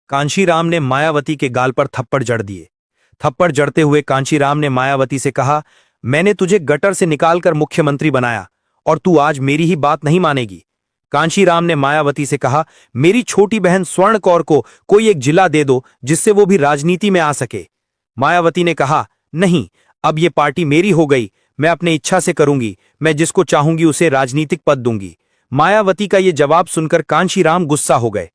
कांशीराम ने मायावती के गाल पर थप्पड़ जड़ दिए। थप्पड़ जड़ते हुए कांशीराम ने मायावती से कहा, मैंने तुझे गटर से निकालकर मुख्यमंत्री बनाया और तू आज मेरी ही बात नहीं मानेगी। कांशीराम ने मायावती से कहा, मेरी छोटी बहन स्वर्ण कौर को कोई एक जिला दे दो जिससे वो भी राजनीति में आ सके। मायावती ने कहा, नहीं, अब ये पार्टी मेरी हो गई, मैं अपने इच्छा से करूंगी, मैं जिसको चाहूंगी उसे राजनीतिक पद दूंगी। मायावती का ये जवाब सुनकर कांशीराम गुस्सा हो गए।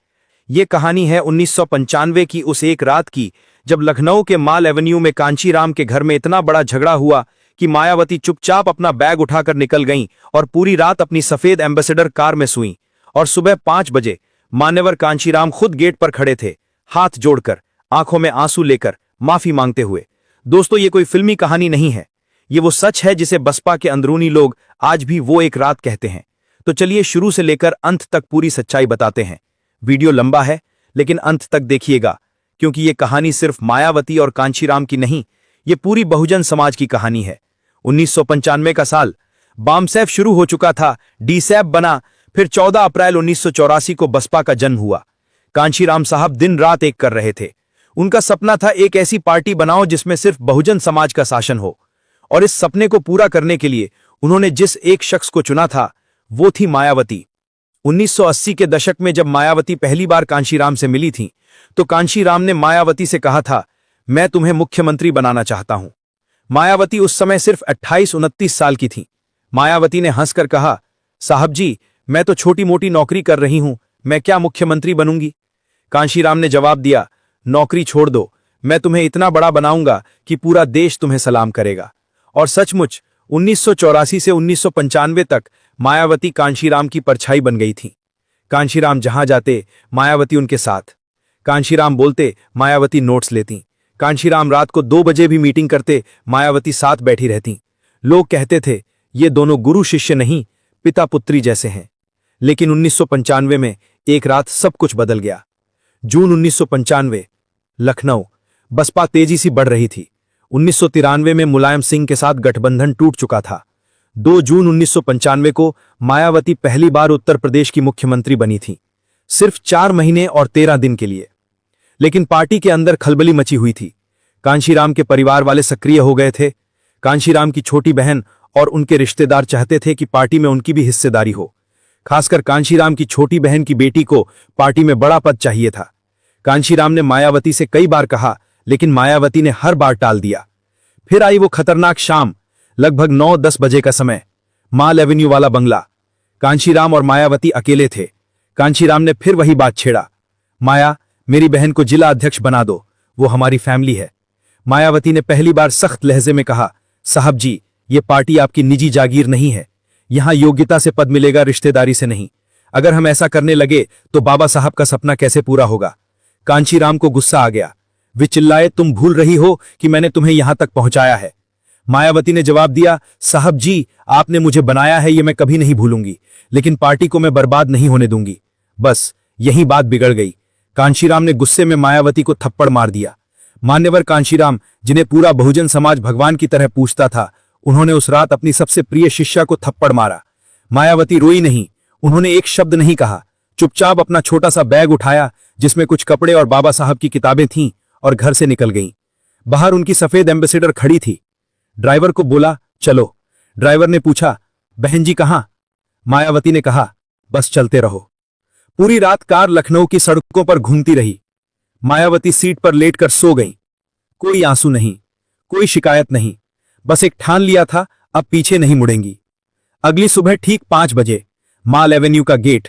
ये कहानी है 1995 की उस एक रात की, जब लखनऊ के माल एवेन्यू में कांशीराम के घर में इतना बड़ा झगड़ा हुआ कि मायावती चुपचाप अपना बैग उठाकर निकल गईं और पूरी रात अपनी सफेद एम्बेसडर कार में सोईं। और सुबह 5 बजे मान्यवर कांशीराम खुद गेट पर खड़े थे, हाथ जोड़कर, आंखों में आंसू लेकर, माफी मांगते हुए। दोस्तों, ये कोई फिल्मी कहानी नहीं है, ये वो सच है जिसे बसपा के अंदरूनी लोग आज भी वो एक रात कहते हैं। तो चलिए शुरू से लेकर अंत तक पूरी सच्चाई बताते हैं। वीडियो लंबा है लेकिन अंत तक देखिएगा, क्योंकि ये कहानी सिर्फ मायावती और कांशीराम की नहीं, ये पूरी बहुजन समाज की कहानी है। 1995 का साल, बामसैफ शुरू हो चुका था, डीसैफ बना, फिर 14 अप्रैल 1984 को बसपा का जन्म हुआ। कांशीराम साहब दिन रात एक कर रहे थे। उनका सपना था एक ऐसी पार्टी बनाओ जिसमें सिर्फ बहुजन समाज का शासन हो, और इस सपने को पूरा करने के लिए उन्होंने जिस एक शख्स को चुना था वो थी मायावती। 1980 के दशक में जब मायावती पहली बार कांशीराम से मिली थी तो कांशीराम ने मायावती से कहा था, मैं तुम्हें मुख्यमंत्री बनाना चाहता हूं। मायावती उस समय सिर्फ 28-29 साल की थी। मायावती ने हंसकर कहा, साहब जी, मैं तो छोटी मोटी नौकरी कर रही हूं, मैं क्या मुख्यमंत्री बनूंगी। कांशीराम ने जवाब दिया, नौकरी छोड़ दो, मैं तुम्हें इतना बड़ा बनाऊंगा कि पूरा देश तुम्हें सलाम करेगा। और सचमुच 1984 से 1995 तक मायावती कांशीराम की परछाई बन गई थी। कांशीराम जहां जाते मायावती उनके साथ। कांशीराम बोलते, मायावती नोट्स लेती। कांशीराम रात को 2 बजे भी मीटिंग करते, मायावती साथ बैठी रहती। लोग कहते थे, ये दोनों गुरु शिष्य नहीं, पिता पुत्री जैसे हैं। लेकिन 1995 में एक रात सब कुछ बदल गया। जून 1995, लखनऊ। बसपा तेजी से बढ़ रही थी। 1993 में मुलायम सिंह के साथ गठबंधन टूट चुका था। 2 जून 1995 को मायावती पहली बार उत्तर प्रदेश की मुख्यमंत्री बनी थी, सिर्फ 4 महीने और 13 दिन के लिए। लेकिन पार्टी के अंदर खलबली मची हुई थी। कांशीराम के परिवार वाले सक्रिय हो गए थे। कांशीराम की छोटी बहन और उनके रिश्तेदार चाहते थे कि पार्टी में उनकी भी हिस्सेदारी हो। खासकर कांशीराम की छोटी बहन की बेटी को पार्टी में बड़ा पद चाहिए था। कांशीराम ने मायावती से कई बार कहा, लेकिन मायावती ने हर बार टाल दिया। फिर आई वो खतरनाक शाम, लगभग 9-10 बजे का समय, माल एवेन्यू वाला बंगला। कांशीराम और मायावती अकेले थे। कांशीराम ने फिर वही बात छेड़ा, माया, मेरी बहन को जिला अध्यक्ष बना दो, वो हमारी फैमिली है। मायावती ने पहली बार सख्त लहजे में कहा, साहब जी, ये पार्टी आपकी निजी जागीर नहीं है, यहां योग्यता से पद मिलेगा, रिश्तेदारी से नहीं। अगर हम ऐसा करने लगे तो बाबा साहब का सपना कैसे पूरा होगा। कांशीराम को गुस्सा आ गया। वे चिल्लाए, तुम भूल रही हो कि मैंने तुम्हें यहां तक पहुंचाया है। मायावती ने जवाब दिया, साहब जी, आपने मुझे बनाया है, ये मैं कभी नहीं भूलूंगी, लेकिन पार्टी को मैं बर्बाद नहीं होने दूंगी। बस यही बात बिगड़ गई। कांशीराम ने गुस्से में मायावती को थप्पड़ मार दिया। मान्यवर कांशीराम, जिन्हें पूरा बहुजन समाज भगवान की तरह पूजता था, उन्होंने उस रात अपनी सबसे प्रिय शिष्या को थप्पड़ मारा। मायावती रोई नहीं, उन्होंने एक शब्द नहीं कहा, चुपचाप अपना छोटा सा बैग उठाया जिसमें कुछ कपड़े और बाबा साहब की किताबें थीं, और घर से निकल गईं। बाहर उनकी सफेद एम्बेसडर खड़ी थी। ड्राइवर को बोला, चलो। ड्राइवर ने पूछा, बहन जी कहां? मायावती ने कहा, बस चलते रहो। पूरी रात कार लखनऊ की सड़कों पर घूमती रही। मायावती सीट पर लेटकर सो गईं। कोई आंसू नहीं, कोई शिकायत नहीं, बस एक ठान लिया था, अब पीछे नहीं मुड़ेंगी। अगली सुबह ठीक 5 बजे, माल एवेन्यू का गेट।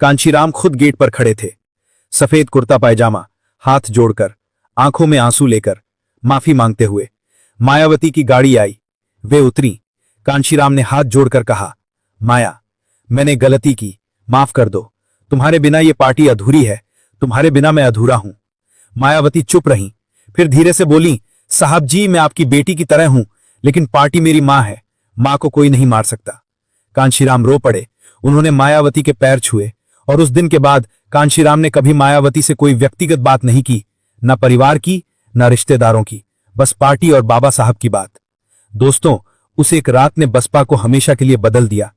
कांशीराम खुद गेट पर खड़े थे, सफेद कुर्ता पायजामा, हाथ जोड़कर, आंखों में आंसू लेकर, माफी मांगते हुए। मायावती की गाड़ी आई, वे उतरी। कांशीराम ने हाथ जोड़कर कहा, माया, मैंने गलती की, माफ कर दो, तुम्हारे बिना ये पार्टी अधूरी है, तुम्हारे बिना मैं अधूरा हूं। मायावती चुप रहीं, फिर धीरे से बोली, साहब जी, मैं आपकी बेटी की तरह हूं, लेकिन पार्टी मेरी मां है, मां को कोई नहीं मार सकता। कांशीराम रो पड़े। उन्होंने मायावती के पैर छुए, और उस दिन के बाद कांशीराम ने कभी मायावती से कोई व्यक्तिगत बात नहीं की, न परिवार की, न रिश्तेदारों की, बस पार्टी और बाबा साहब की बात। दोस्तों, उस एक रात ने बसपा को हमेशा के लिए बदल दिया।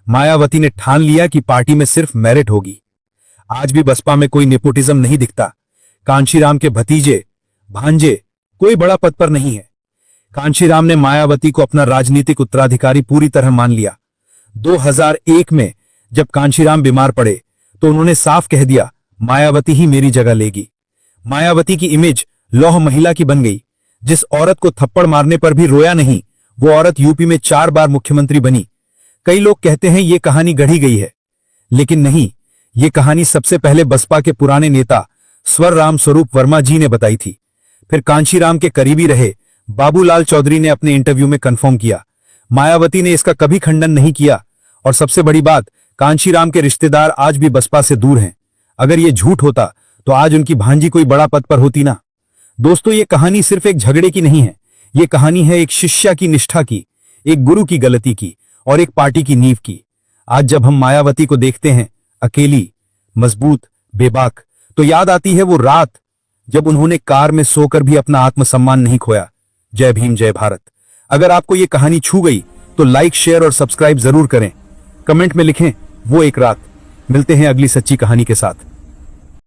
मायावती ने ठान लिया कि पार्टी में सिर्फ मेरिट होगी। आज भी बसपा में कोई नेपोटिज्म नहीं दिखता। कांशीराम के भतीजे भांजे कोई बड़ा पद पर नहीं है। कांशीराम ने मायावती को अपना राजनीतिक उत्तराधिकारी पूरी तरह मान लिया। 2001 में जब कांशीराम बीमार पड़े तो उन्होंने साफ कह दिया, मायावती ही मेरी जगह लेगी। मायावती की इमेज लौह महिला की बन गई। जिस औरत को थप्पड़ मारने पर भी रोया नहीं, वो औरत यूपी में 4 बार मुख्यमंत्री बनी। कई लोग कहते हैं ये कहानी गढ़ी गई है, लेकिन नहीं, ये कहानी सबसे पहले बसपा के पुराने नेता स्वर राम स्वरूप वर्मा जी ने बताई थी। फिर कांशीराम के करीबी रहे बाबूलाल चौधरी ने अपने इंटरव्यू में कंफर्म किया। मायावती ने इसका कभी खंडन नहीं किया। और सबसे बड़ी बात, कांशीराम के रिश्तेदार आज भी बसपा से दूर हैं। अगर ये झूठ होता तो आज उनकी भांजी कोई बड़ा पद पर होती ना। दोस्तों, ये कहानी सिर्फ एक झगड़े की नहीं है, ये कहानी है एक शिष्या की निष्ठा की, एक गुरु की गलती की और एक पार्टी की नींव की। आज जब हम मायावती को देखते हैं अकेली, मजबूत, बेबाक, तो याद आती है वो रात जब उन्होंने कार में सोकर भी अपना आत्मसम्मान नहीं खोया। जय भीम, जय भारत। अगर आपको ये कहानी छू गई तो लाइक, शेयर और सब्सक्राइब जरूर करें। कमेंट में लिखें वो एक रात। मिलते हैं अगली सच्ची कहानी के साथ।